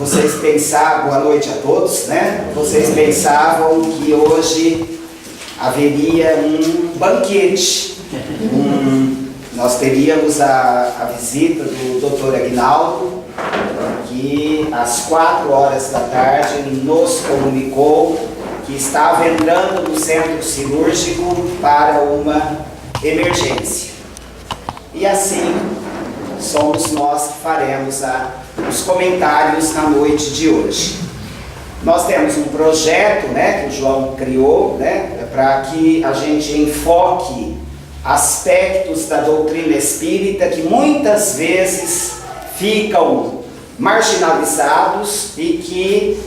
Vocês pensavam, boa noite a todos, né? Vocês pensavam que hoje haveria um banquete. Nós teríamos a visita do Dr. Aguinaldo, que às 4 horas da tarde nos comunicou que estava entrando no centro cirúrgico para uma emergência. E assim, somos nós que faremos os comentários na noite de hoje. Nós temos um projeto, né, que o João criou, né, para que a gente enfoque aspectos da doutrina espírita que muitas vezes ficam marginalizados e que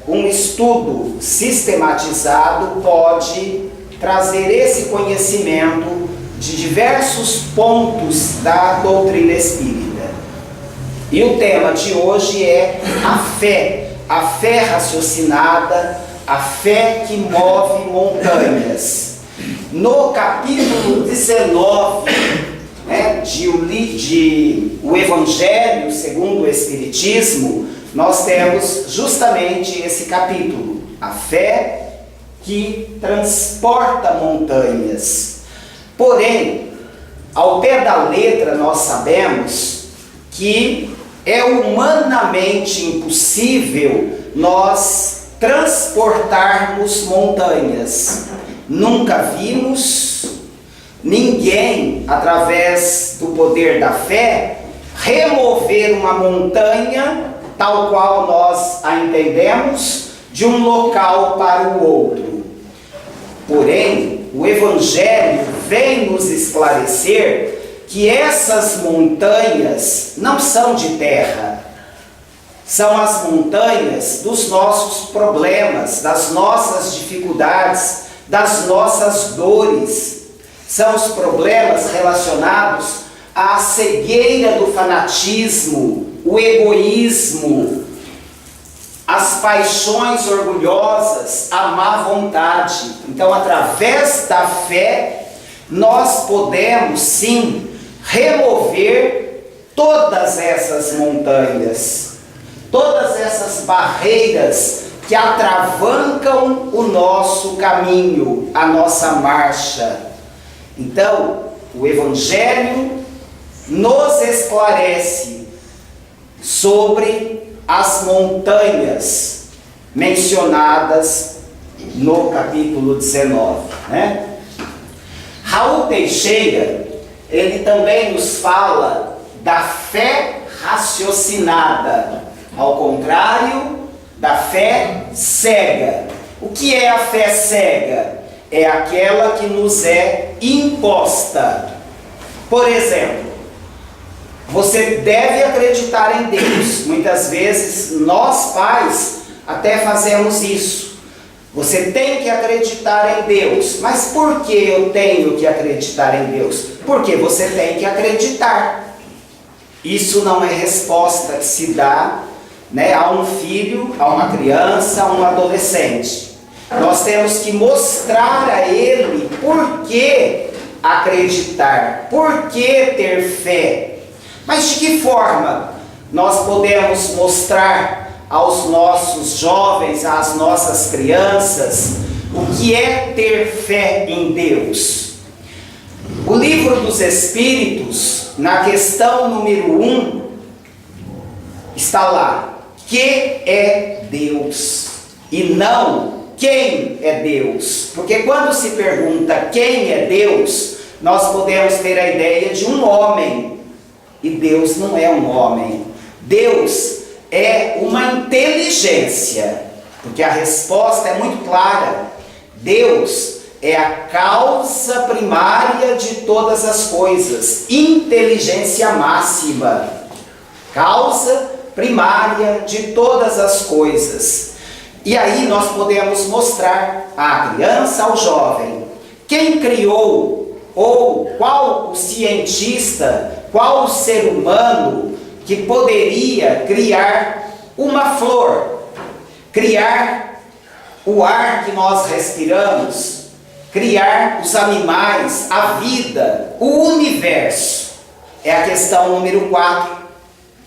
um estudo sistematizado pode trazer esse conhecimento de diversos pontos da doutrina espírita. E o tema de hoje é a fé raciocinada, a fé que move montanhas. No capítulo 19, né, de O Evangelho segundo o Espiritismo, nós temos justamente esse capítulo, a fé que transporta montanhas. Porém, ao pé da letra nós sabemos que é humanamente impossível nós transportarmos montanhas. Nunca vimos ninguém, através do poder da fé, remover uma montanha tal qual nós a entendemos, de um local para o outro. Porém, o Evangelho vem nos esclarecer que essas montanhas não são de terra, são as montanhas dos nossos problemas, das nossas dificuldades, das nossas dores. São os problemas relacionados à cegueira do fanatismo, o egoísmo, as paixões orgulhosas, a má vontade. Então, através da fé, nós podemos sim remover todas essas montanhas, todas essas barreiras que atravancam o nosso caminho, a nossa marcha. Então, o Evangelho nos esclarece sobre as montanhas mencionadas no capítulo 19, né? Raul Teixeira, ele também nos fala da fé raciocinada, ao contrário da fé cega. O que é a fé cega? É aquela que nos é imposta. Por exemplo, você deve acreditar em Deus. Muitas vezes nós pais até fazemos isso. Você tem que acreditar em Deus. Mas por que eu tenho que acreditar em Deus? Porque você tem que acreditar. Isso não é resposta que se dá, né, a um filho, a uma criança, a um adolescente. Nós temos que mostrar a ele por que acreditar, por que ter fé. Mas de que forma nós podemos mostrar aos nossos jovens, às nossas crianças, o que é ter fé em Deus? O Livro dos Espíritos, na questão número 1, está lá: que é Deus? E não quem é Deus. Porque quando se pergunta quem é Deus, nós podemos ter a ideia de um homem. E Deus não é um homem. Deus é uma inteligência. Porque a resposta é muito clara. Deus é a causa primária de todas as coisas. Inteligência máxima. Causa primária de todas as coisas. E aí nós podemos mostrar à criança, ao jovem, quem criou, ou qual o cientista, qual o ser humano que poderia criar uma flor, criar o ar que nós respiramos, criar os animais, a vida, o universo. É a questão número 4.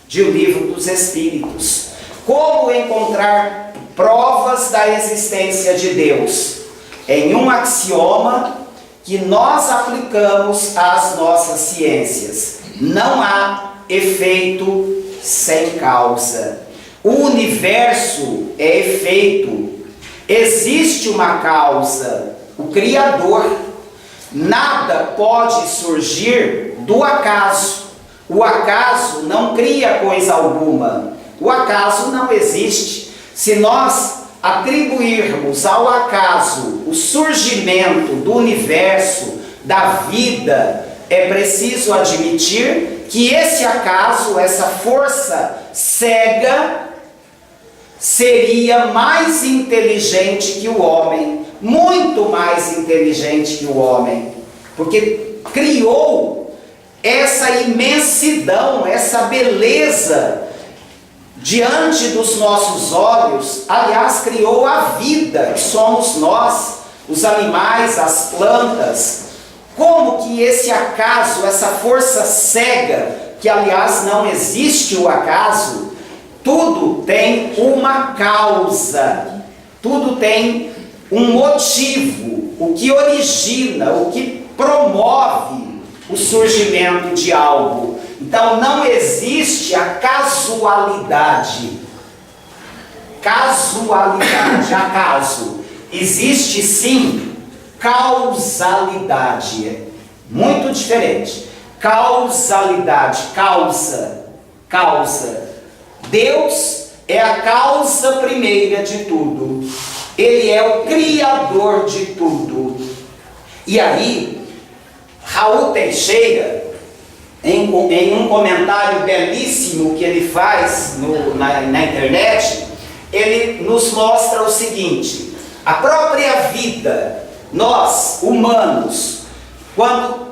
de O Livro dos Espíritos. Como encontrar provas da existência de Deus? Em um axioma que nós aplicamos às nossas ciências: não há efeito sem causa. O universo é efeito. Existe uma causa, o Criador. Nada pode surgir do acaso. O acaso não cria coisa alguma. O acaso não existe. Se nós atribuirmos ao acaso o surgimento do universo, da vida, é preciso admitir que esse acaso, essa força cega, seria mais inteligente que o homem, muito mais inteligente que o homem, porque criou essa imensidão, essa beleza diante dos nossos olhos. Aliás, criou a vida, que somos nós, os animais, as plantas. Como que esse acaso, essa força cega, que aliás não existe o acaso, tudo tem uma causa, tudo tem um motivo, o que origina, o que promove o surgimento de algo. Então não existe a casualidade. Casualidade, acaso. Existe sim causalidade. Muito diferente. Causalidade, causa. Deus é a causa primeira de tudo. Ele é o criador de tudo. E aí, Raul Teixeira, em um comentário belíssimo que ele faz na internet, ele nos mostra o seguinte: a própria vida, nós, humanos, quando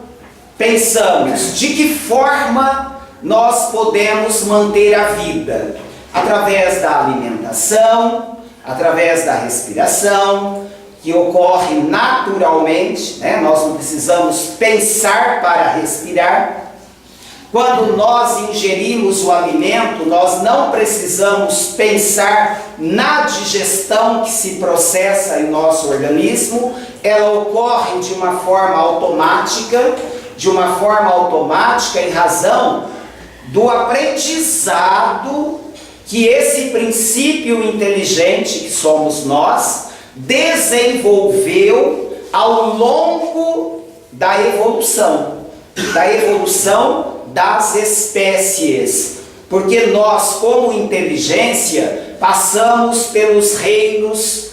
pensamos de que forma nós podemos manter a vida, através da alimentação, através da respiração, que ocorre naturalmente, né? Nós não precisamos pensar para respirar. Quando nós ingerimos o alimento, nós não precisamos pensar na digestão que se processa em nosso organismo. Ela ocorre de uma forma automática em razão do aprendizado que esse princípio inteligente que somos nós desenvolveu ao longo da evolução das espécies, porque nós, como inteligência, passamos pelos reinos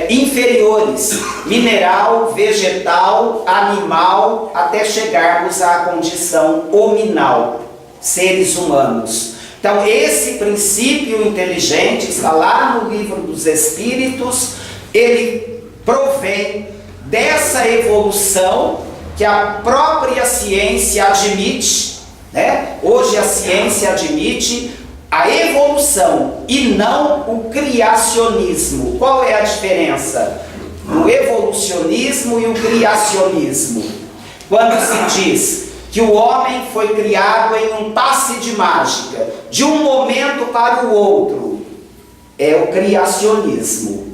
inferiores, mineral, vegetal, animal, até chegarmos à condição hominal, seres humanos. Então esse princípio inteligente está lá no Livro dos Espíritos. Ele provém dessa evolução que a própria ciência admite, né? Hoje a ciência admite a evolução e não o criacionismo. Qual é a diferença? O evolucionismo e o criacionismo. Quando se diz que o homem foi criado em um passe de mágica, de um momento para o outro, é o criacionismo.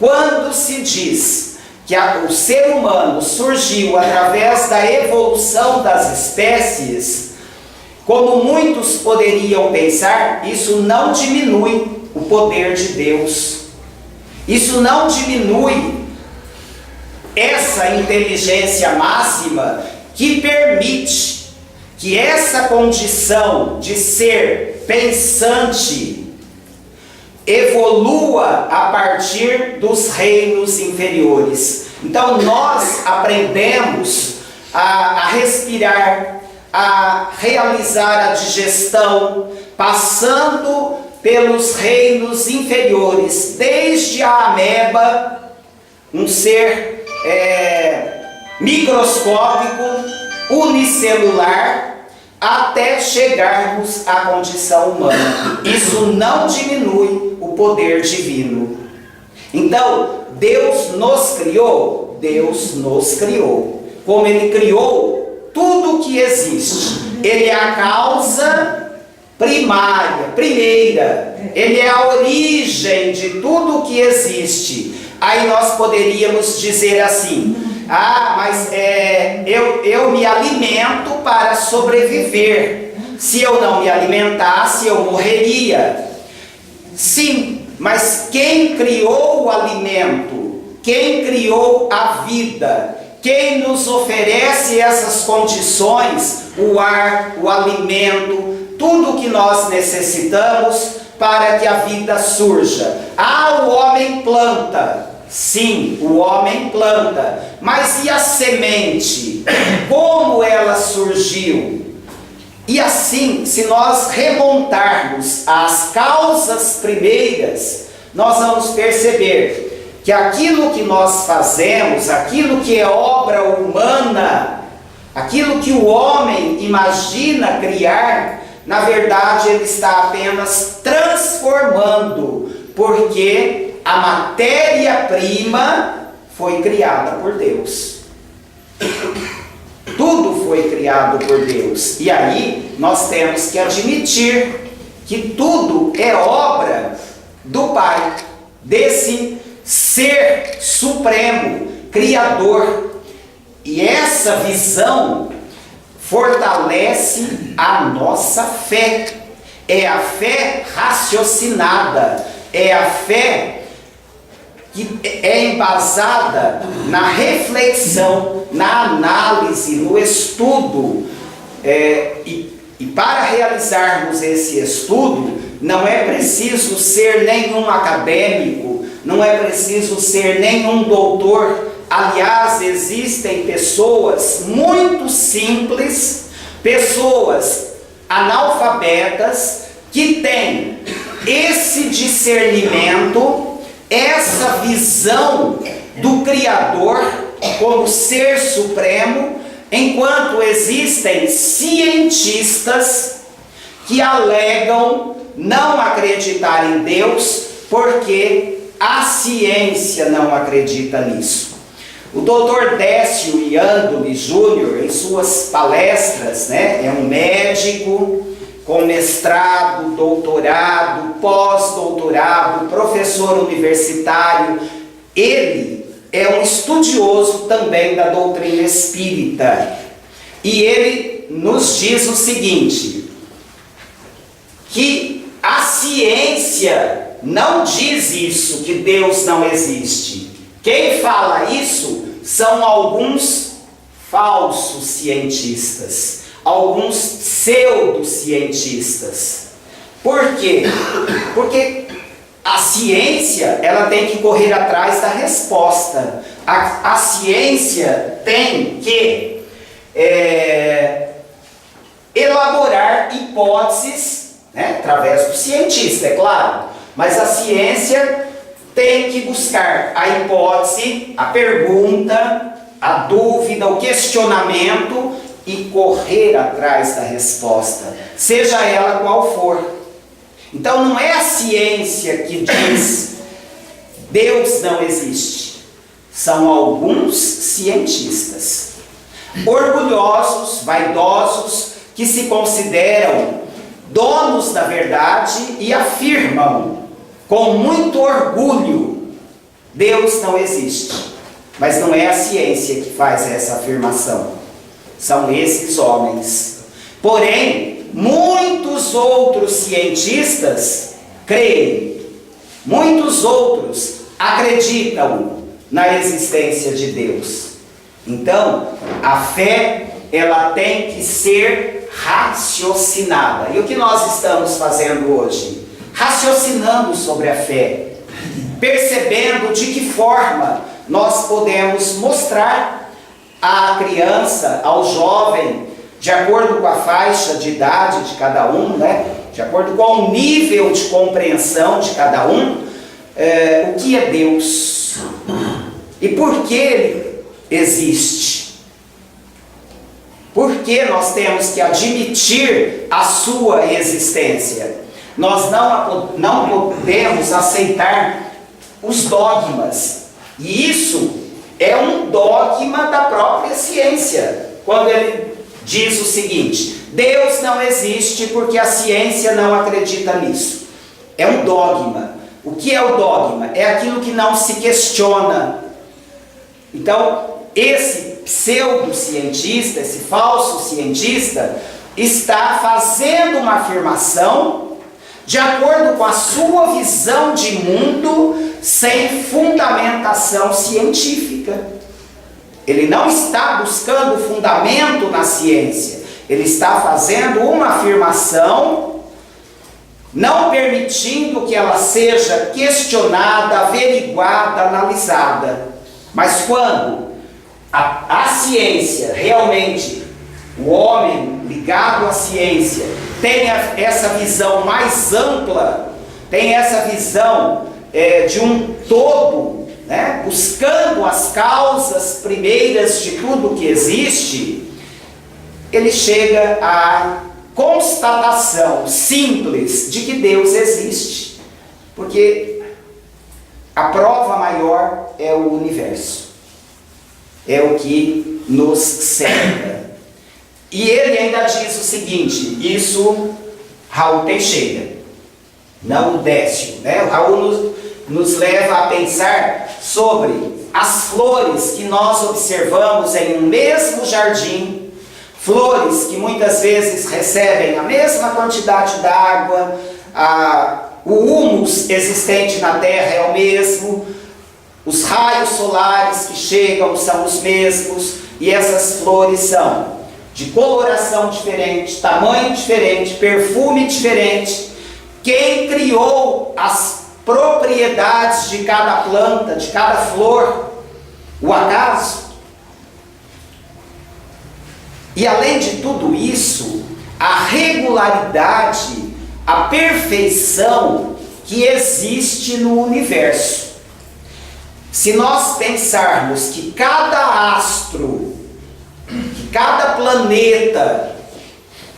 Quando se diz que o ser humano surgiu através da evolução das espécies, como muitos poderiam pensar, isso não diminui o poder de Deus. Isso não diminui essa inteligência máxima que permite que essa condição de ser pensante evolua a partir dos reinos inferiores. Então nós aprendemos a respirar, a realizar a digestão, passando pelos reinos inferiores, desde a ameba, um ser microscópico, unicelular, até chegarmos à condição humana. Isso não diminui o poder divino. Então, Deus nos criou. Como Ele criou tudo que existe. Ele é a causa primária, primeira. Ele é a origem de tudo o que existe. Aí nós poderíamos dizer assim: mas eu me alimento para sobreviver. Se eu não me alimentasse, eu morreria. Sim, mas quem criou o alimento? Quem criou a vida? Quem nos oferece essas condições? O ar, o alimento, tudo o que nós necessitamos para que a vida surja. O homem planta. Sim, o homem planta. Mas e a semente? Como ela surgiu? E assim, se nós remontarmos às causas primeiras, nós vamos perceber que aquilo que nós fazemos, aquilo que é obra humana, aquilo que o homem imagina criar, na verdade ele está apenas transformando, porque a matéria-prima foi criada por Deus. Tudo foi criado por Deus. E aí nós temos que admitir que tudo é obra do Pai, desse Ser Supremo, Criador. E essa visão fortalece a nossa fé. É a fé raciocinada, é a fé que é embasada na reflexão, na análise, no estudo. E para realizarmos esse estudo, não é preciso ser nenhum acadêmico, não é preciso ser nenhum doutor. Aliás, existem pessoas muito simples, pessoas analfabetas, que têm esse discernimento, essa visão do Criador como Ser Supremo, enquanto existem cientistas que alegam não acreditar em Deus porque a ciência não acredita nisso. O Dr. Décio Iandoli Júnior, em suas palestras, é um médico com mestrado, doutorado, pós-doutorado, professor universitário. Ele é um estudioso também da doutrina espírita. E ele nos diz o seguinte, que a ciência não diz isso, que Deus não existe. Quem fala isso são alguns falsos cientistas, alguns pseudocientistas. Por quê? Porque a ciência, ela tem que correr atrás da resposta. A ciência tem que elaborar hipóteses, através do cientista, é claro. Mas a ciência tem que buscar a hipótese, a pergunta, a dúvida, o questionamento e correr atrás da resposta, seja ela qual for. Então não é a ciência que diz Deus não existe. São alguns cientistas orgulhosos, vaidosos, que se consideram donos da verdade e afirmam com muito orgulho: Deus não existe. Mas não é a ciência que faz essa afirmação, são esses homens. Porém, muitos outros cientistas creem, muitos outros acreditam na existência de Deus. Então, a fé, ela tem que ser raciocinada. E o que nós estamos fazendo hoje? Raciocinando sobre a fé, percebendo de que forma nós podemos mostrar à criança, ao jovem, de acordo com a faixa de idade de cada um, de acordo com o nível de compreensão de cada um, o que é Deus e por que Ele existe. Por que nós temos que admitir a sua existência? Nós não podemos aceitar os dogmas. E isso é um dogma da própria ciência. Quando ele diz o seguinte: Deus não existe porque a ciência não acredita nisso. É um dogma. O que é o dogma? É aquilo que não se questiona. Então, esse pseudocientista, esse falso cientista, está fazendo uma afirmação de acordo com a sua visão de mundo, sem fundamentação científica. Ele não está buscando fundamento na ciência, ele está fazendo uma afirmação, não permitindo que ela seja questionada, averiguada, analisada. Mas quando a ciência, realmente, o homem ligado à ciência, tem essa visão mais ampla, tem essa visão de um todo, né? Buscando as causas primeiras de tudo que existe, ele chega à constatação simples de que Deus existe, porque a prova maior é o universo, é o que nos cerca. E ele ainda diz o seguinte, isso Raul Teixeira, não o Décio, né? O Raul nos leva a pensar sobre as flores que nós observamos em um mesmo jardim, flores que muitas vezes recebem a mesma quantidade d'água, o humus existente na terra é o mesmo, os raios solares que chegam são os mesmos, e essas flores são de coloração diferente, tamanho diferente, perfume diferente. Quem criou as propriedades de cada planta, de cada flor? O acaso? E além de tudo isso, a regularidade, a perfeição que existe no universo. Se nós pensarmos que cada astro, que cada planeta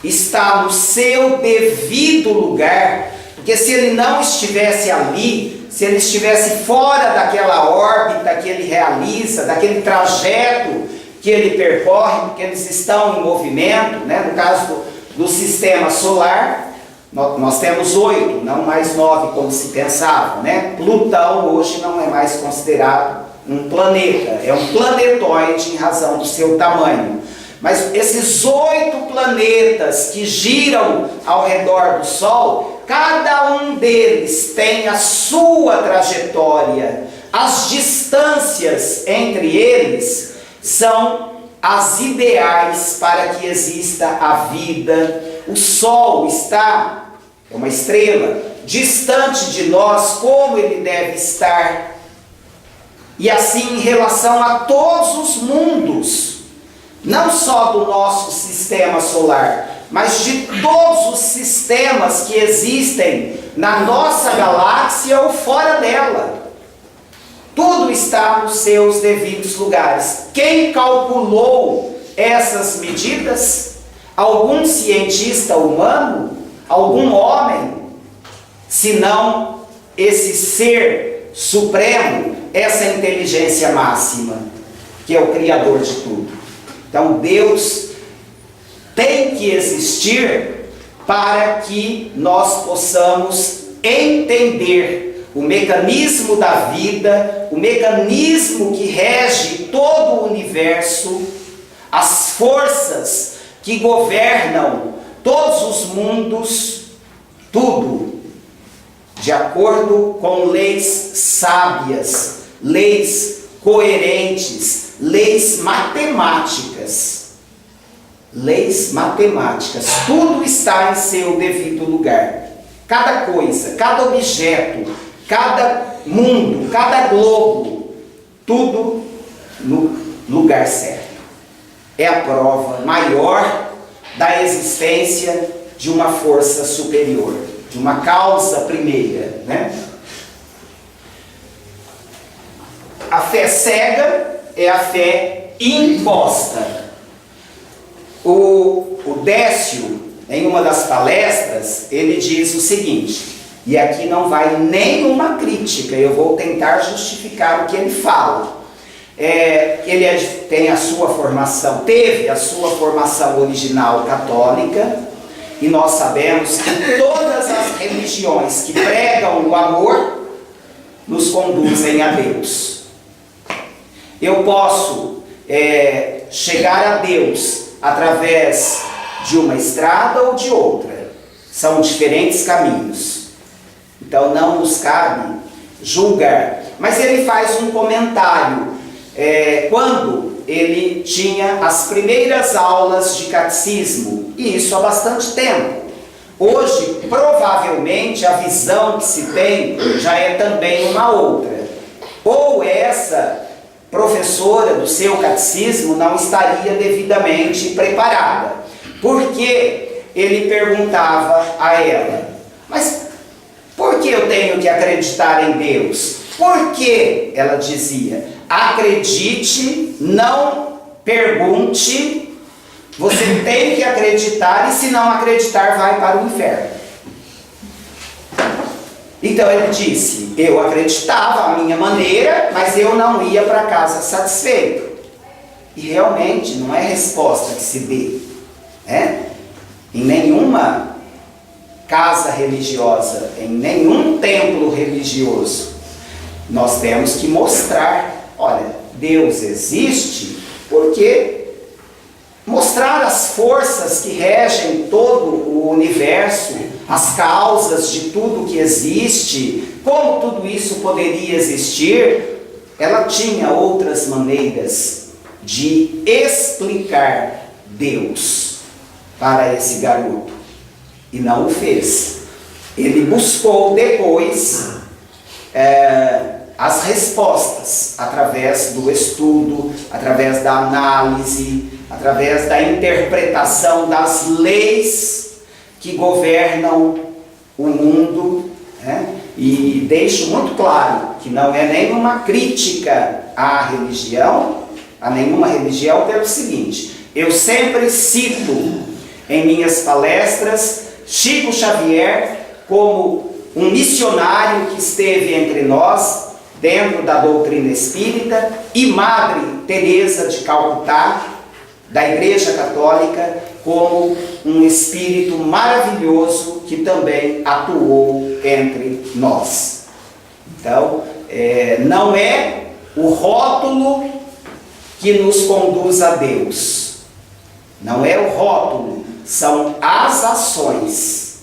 está no seu devido lugar, porque se ele não estivesse ali, se ele estivesse fora daquela órbita que ele realiza, daquele trajeto que ele percorre, porque eles estão em movimento, né? No caso do sistema solar, nós temos 8, não mais 9 como se pensava, né? Plutão hoje não é mais considerado um planeta, é um planetoide em razão do seu tamanho. Mas esses 8 planetas que giram ao redor do Sol, cada um deles tem a sua trajetória. As distâncias entre eles são as ideais para que exista a vida. O Sol está, é uma estrela, distante de nós, como ele deve estar. E assim em relação a todos os mundos, não só do nosso sistema solar, mas de todos os sistemas que existem na nossa galáxia ou fora dela. Tudo está nos seus devidos lugares. Quem calculou essas medidas? Algum cientista humano? Algum homem? Senão esse ser supremo, essa inteligência máxima, que é o Criador de tudo. Então Deus tem que existir para que nós possamos entender o mecanismo da vida, o mecanismo que rege todo o universo, as forças que governam todos os mundos, tudo de acordo com leis sábias, leis coerentes, leis matemáticas. Leis matemáticas, tudo está em seu devido lugar. Cada coisa, cada objeto, cada mundo, cada globo, tudo no lugar certo. É a prova maior da existência de uma força superior, de uma causa primeira, né? A fé cega é a fé imposta. O Décio, em uma das palestras, ele diz o seguinte, e aqui não vai nenhuma crítica, eu vou tentar justificar o que ele fala. Tem a sua formação, teve a sua formação original católica, e nós sabemos que todas as religiões que pregam o amor nos conduzem a Deus. Eu posso chegar a Deus através de uma estrada ou de outra. São diferentes caminhos. Então não nos cabe julgar. Mas ele faz um comentário quando ele tinha as primeiras aulas de catecismo, e isso há bastante tempo. Hoje, provavelmente, a visão que se tem já é também uma outra. Ou essa professora do seu catecismo não estaria devidamente preparada, porque ele perguntava a ela: mas por que eu tenho que acreditar em Deus? Por que? Ela dizia: acredite, não pergunte, você tem que acreditar, e se não acreditar vai para o inferno. Então ele disse: eu acreditava à minha maneira, mas eu não ia para casa satisfeito. E realmente não é resposta que se dê, né? Em nenhuma casa religiosa, em nenhum templo religioso, nós temos que mostrar: olha, Deus existe, porque mostrar as forças que regem todo o universo, as causas de tudo que existe, como tudo isso poderia existir. Ela tinha outras maneiras de explicar Deus para esse garoto, e não o fez. Ele buscou depois as respostas através do estudo, através da análise, através da interpretação das leis que governam o mundo, né? E deixo muito claro que não é nenhuma crítica à religião, a nenhuma religião, pelo seguinte: eu sempre cito em minhas palestras Chico Xavier como um missionário que esteve entre nós, dentro da doutrina espírita, e Madre Teresa de Calcutá, da Igreja Católica, como um espírito maravilhoso que também atuou entre nós. Então, não é o rótulo que nos conduz a Deus. Não é o rótulo, são as ações.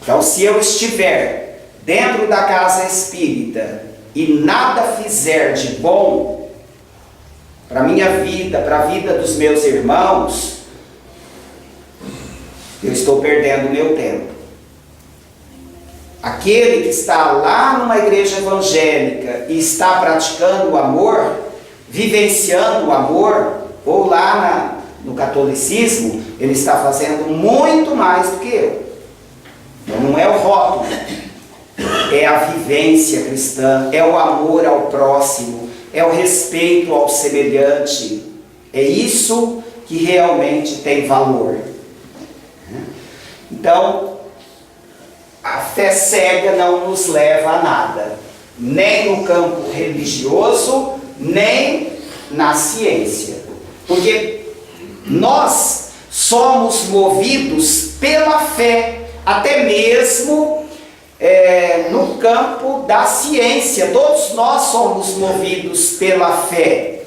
Então, se eu estiver dentro da casa espírita e nada fizer de bom para a minha vida, para a vida dos meus irmãos, eu estou perdendo o meu tempo. Aquele que está lá numa igreja evangélica e está praticando o amor, vivenciando o amor, ou lá no catolicismo, ele está fazendo muito mais do que eu. Então não é o rótulo, é a vivência cristã, é o amor ao próximo, é o respeito ao semelhante. É isso que realmente tem valor. Então, a fé cega não nos leva a nada, nem no campo religioso, nem na ciência. Porque nós somos movidos pela fé, até mesmo no campo da ciência. Todos nós somos movidos pela fé.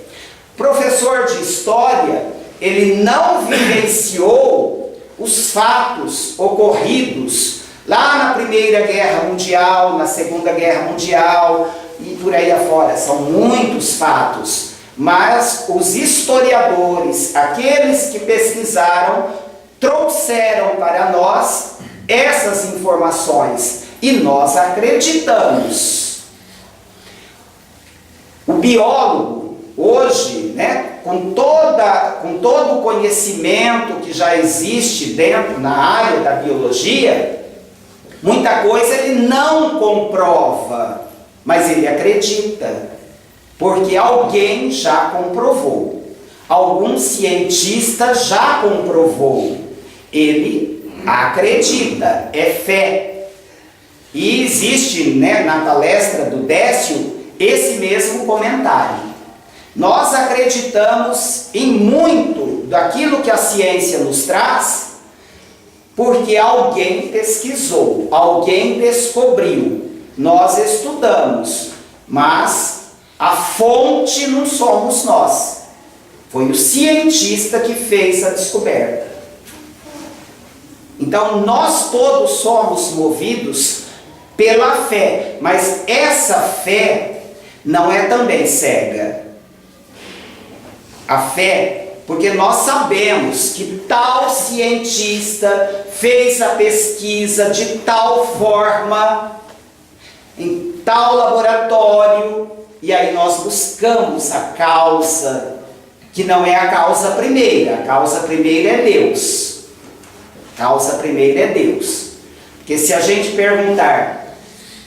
O professor de história, ele não vivenciou os fatos ocorridos lá na Primeira Guerra Mundial, na Segunda Guerra Mundial e por aí afora. São muitos fatos, mas os historiadores, aqueles que pesquisaram, trouxeram para nós essas informações e nós acreditamos. O biólogo hoje, com todo o conhecimento que já existe dentro na área da biologia, muita coisa ele não comprova, mas ele acredita, porque alguém já comprovou, algum cientista já comprovou, ele acredita, é fé. E existe, na palestra do Décio, esse mesmo comentário. Nós acreditamos em muito daquilo que a ciência nos traz, porque alguém pesquisou, alguém descobriu, nós estudamos, mas a fonte não somos nós. Foi o cientista que fez a descoberta. Então nós todos somos movidos pela fé, mas essa fé não é também cega. A fé, porque nós sabemos que tal cientista fez a pesquisa de tal forma, em tal laboratório, e aí nós buscamos a causa, que não é a causa primeira. A causa primeira é Deus. A causa primeira é Deus. Porque se a gente perguntar,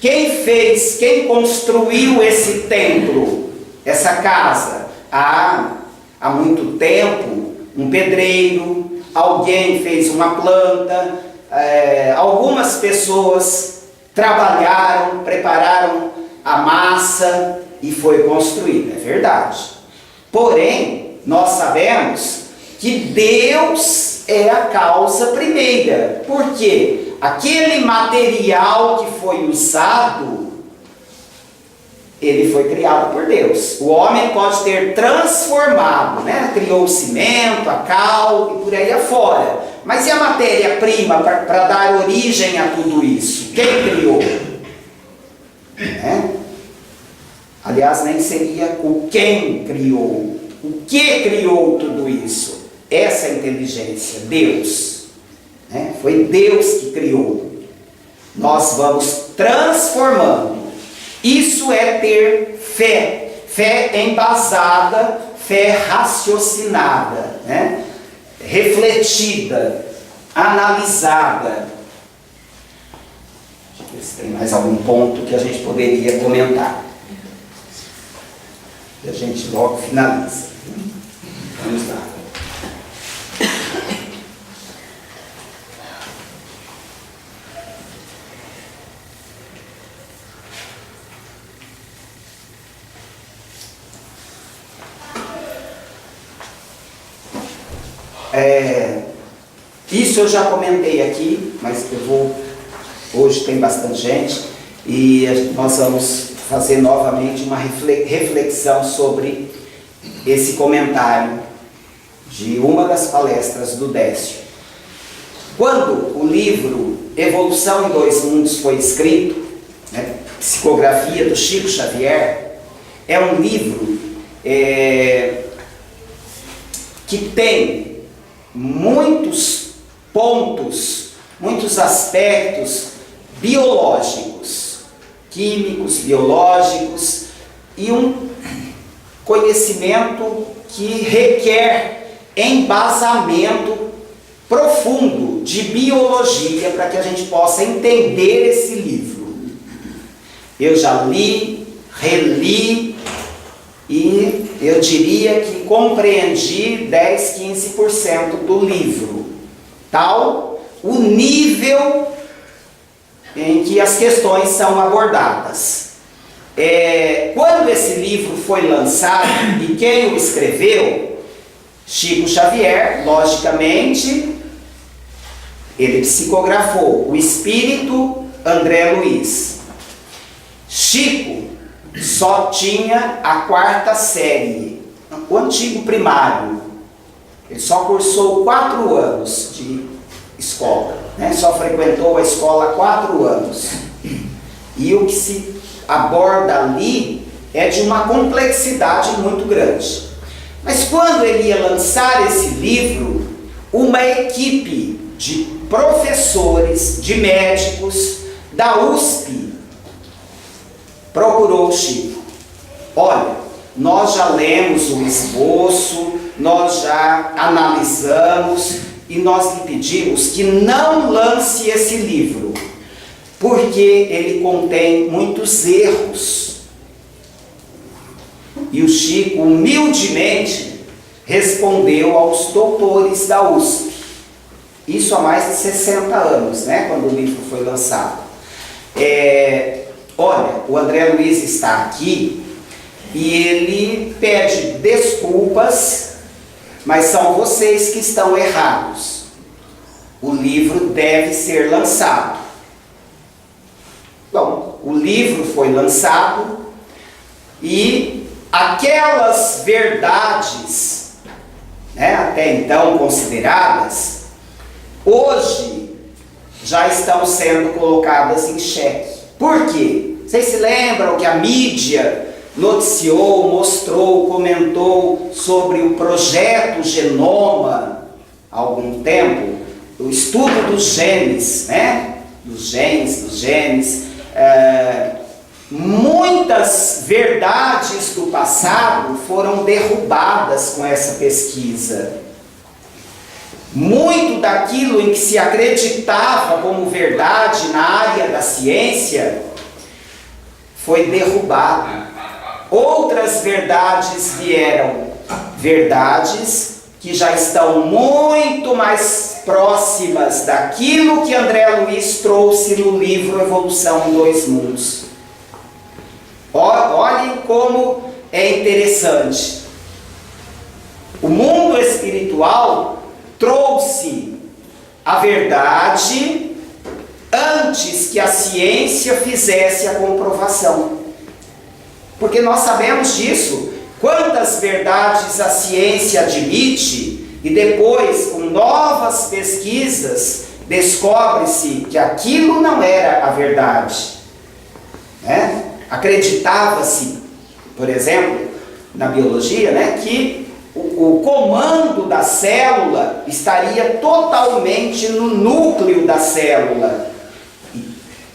quem fez, quem construiu esse templo, essa casa? Há muito tempo, um pedreiro, alguém fez uma planta, algumas pessoas trabalharam, prepararam a massa e foi construída, é verdade. Porém, nós sabemos que Deus é a causa primeira, porque aquele material que foi usado, ele foi criado por Deus. O homem pode ter transformado, né? Criou o cimento, a cal e por aí afora. Mas e a matéria-prima para dar origem a tudo isso? Quem criou? Aliás, nem seria o quem criou. O que criou tudo isso? Essa inteligência, Deus. Foi Deus que criou. Nós vamos transformando. Isso é ter fé. Fé embasada, fé raciocinada, refletida, analisada. Deixa eu ver se tem mais algum ponto que a gente poderia comentar. E a gente logo finaliza. Vamos lá. Isso eu já comentei aqui, mas hoje tem bastante gente, e nós vamos fazer novamente uma reflexão sobre esse comentário de uma das palestras do Décio. Quando o livro Evolução em Dois Mundos foi escrito, psicografia do Chico Xavier, é um livro que tem muitos pontos, muitos aspectos biológicos, químicos, biológicos, e um conhecimento que requer embasamento profundo de biologia para que a gente possa entender esse livro. Eu já li, reli, e eu diria que compreendi 10, 15% do livro. Tal o nível em que as questões são abordadas. Quando esse livro foi lançado, e quem o escreveu? Chico Xavier, logicamente, ele psicografou. O espírito, André Luiz. Chico só tinha a 4ª série, o antigo primário. Ele só cursou 4 anos de escola, só frequentou a escola 4 anos. E o que se aborda ali é de uma complexidade muito grande. Mas quando ele ia lançar esse livro, uma equipe de professores, de médicos da USP procurou o Chico. Olha, nós já lemos o esboço, nós já analisamos e nós lhe pedimos que não lance esse livro, porque ele contém muitos erros. E o Chico humildemente respondeu aos doutores da USP. Isso há mais de 60 anos, quando o livro foi lançado. olha, o André Luiz está aqui e ele pede desculpas, mas são vocês que estão errados. O livro deve ser lançado. Bom, o livro foi lançado e aquelas verdades, né, até então consideradas, hoje já estão sendo colocadas em xeque. Por quê? Vocês se lembram que a mídia noticiou, mostrou, comentou sobre o projeto Genoma há algum tempo, o estudo dos genes, né? Dos genes. Muitas verdades do passado foram derrubadas com essa pesquisa. Muito daquilo em que se acreditava como verdade na área da ciência foi derrubado. Outras verdades vieram, verdades que já estão muito mais próximas daquilo que André Luiz trouxe no livro Evolução em Dois Mundos. Olhem como é interessante. O mundo espiritual trouxe a verdade antes que a ciência fizesse a comprovação. Porque nós sabemos disso. Quantas verdades a ciência admite e depois, com novas pesquisas, descobre-se que aquilo não era a verdade, né? Acreditava-se, por exemplo, na biologia, né, que o comando da célula estaria totalmente no núcleo da célula.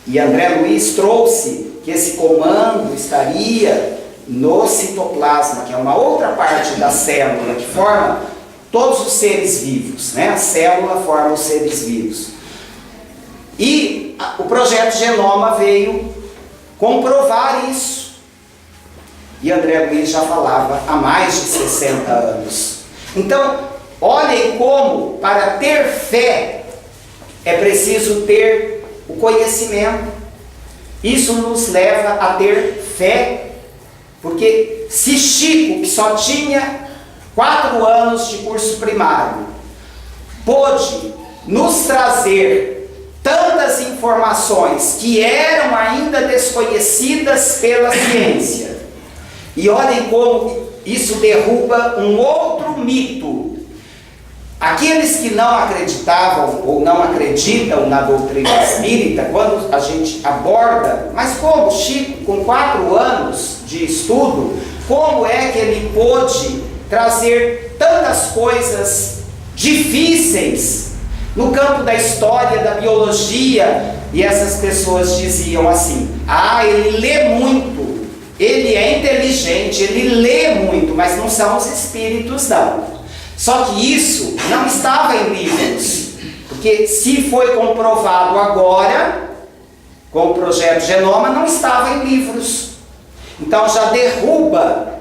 E André Luiz trouxe que esse comando estaria no citoplasma, que é uma outra parte da célula que forma todos os seres vivos, né? A célula forma os seres vivos. E o projeto Genoma veio comprovar isso. E André Luiz já falava há mais de 60 anos. Então, olhem como, para ter fé, é preciso ter o conhecimento. Isso nos leva a ter fé. Porque se Chico, que só tinha 4 anos de curso primário, pôde nos trazer tantas informações que eram ainda desconhecidas pela ciência, e olhem como isso derruba um outro mito. Aqueles que não acreditavam ou não acreditam na doutrina espírita, quando a gente aborda, mas como Chico, com 4 anos de estudo, como é que ele pôde trazer tantas coisas difíceis no campo da história, da biologia? E essas pessoas diziam assim: ah, ele lê muito, ele é inteligente, ele lê muito, mas não são os espíritos, não. Só que isso não estava em livros, porque se foi comprovado agora, com o projeto Genoma, não estava em livros. Então já derruba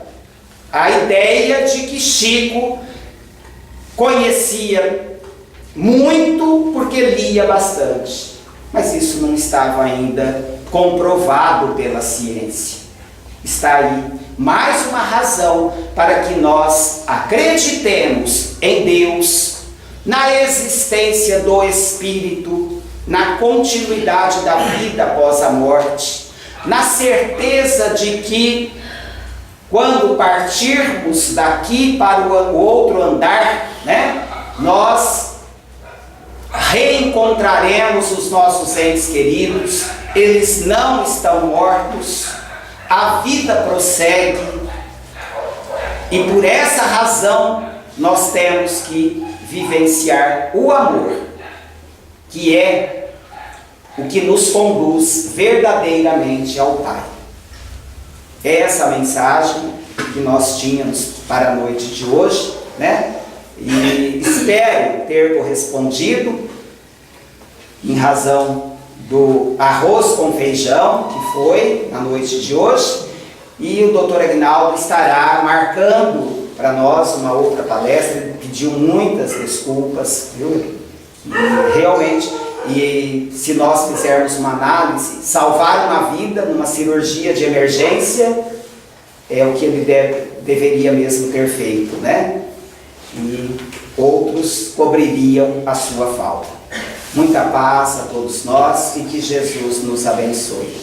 a ideia de que Chico conhecia muito porque lia bastante. Mas isso não estava ainda comprovado pela ciência. Está aí mais uma razão para que nós acreditemos em Deus, na existência do Espírito, na continuidade da vida após a morte, na certeza de que quando partirmos daqui para o outro andar, né, nós reencontraremos os nossos entes queridos, eles não estão mortos, a vida prossegue, e por essa razão nós temos que vivenciar o amor, que é o que nos conduz verdadeiramente ao Pai. É essa mensagem que nós tínhamos para a noite de hoje, né? E espero ter correspondido em razão do arroz com feijão que foi na noite de hoje, e o Dr. Aguinaldo estará marcando para nós uma outra palestra. Ele pediu muitas desculpas, viu? E realmente E se nós fizermos uma análise, salvar uma vida numa cirurgia de emergência é o que ele deveria mesmo ter feito, né? E outros cobririam a sua falta. Muita paz a todos nós e que Jesus nos abençoe.